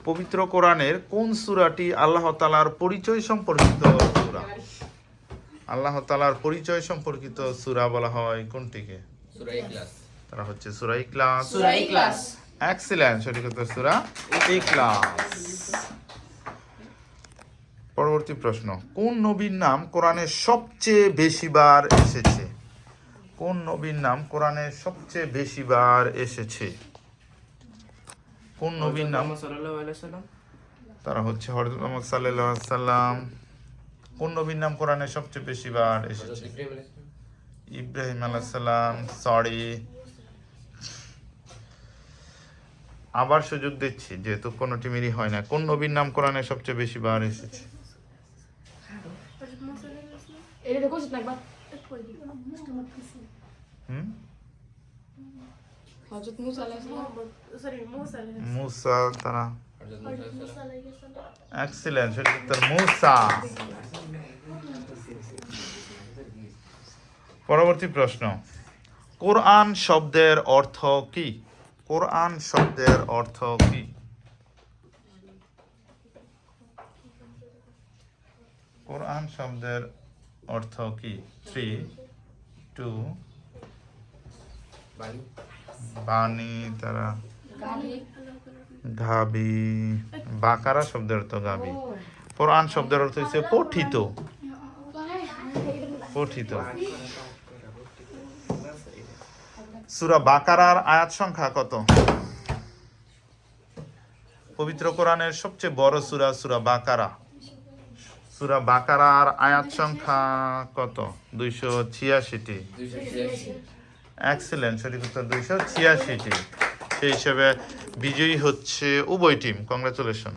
পবিত্র কোরআনের কোন সূরাটি আল্লাহ তাআলার পরিচয় সম্পর্কিত সূরা? আল্লাহ তাআলার পরিচয় সম্পর্কিত সূরা বলা হয় কোনটিকে? সূরা ইখলাস। তারা হচ্ছে সূরা ইখলাস। সূরা ইখলাস। এক্সিলেন্ট, সঠিক উত্তর সূরা ইখলাস। পরবর্তী প্রশ্ন, কোন নবীর নাম কোরআনে সবচেয়ে বেশি বার এসেছে? কোন নবীর নাম কোরআনে সবচেয়ে বেশি বার এসেছে? কোন নবীর নাম? মুহাম্মদ সাল্লাল্লাহু আলাইহি ওয়াসাল্লাম। তারা হচ্ছে হযরত মুহাম্মদ সাল্লাল্লাহু আলাইহি সাল্লাম। কোন নবীর নাম কোরআনে সবচেয়ে বেশি বার এসেছে? ইব্রাহিম আলাইহিস সালাম। সরি, আবার সুযোগ দিচ্ছি যেহেতু কোনটি মিলি হয় না। কোন নবীর নাম কোরআনে সবচেয়ে বেশি বার এসেছে? এটা দেখো না একবার হযরত মুসা আলাইহিস সালাম সরি মুসা আলাইহিস মুসা। তারা মুসা আলাইহিস সালাম। এক্সিলেন্ট, সঠিক উত্তর মুসা। পরবর্তী প্রশ্ন, কোরআন শব্দের অর্থ কি? কোরআন শব্দের অর্থ কি? কোরআন শব্দের অর্থ কি? 3, 2, বাণী। তারা গাবি। বাকারা শব্দের অর্থ গাবি। কোরআন শব্দের অর্থ হচ্ছে পঠিত। পঠিত। সূরা বাকারার আয়াত সংখ্যা কত? পবিত্র কোরআনের সবচেয়ে বড় সূরা সূরা বাকারা। সূরা বাকারার আয়াত সংখ্যা কত? 286টি। এক্সিলেন্ট, সঠিক উত্তর 286টি। সেই হিসেবে বিজয়ী হচ্ছে উভয় টিম। কংগ্রাচুলেশন।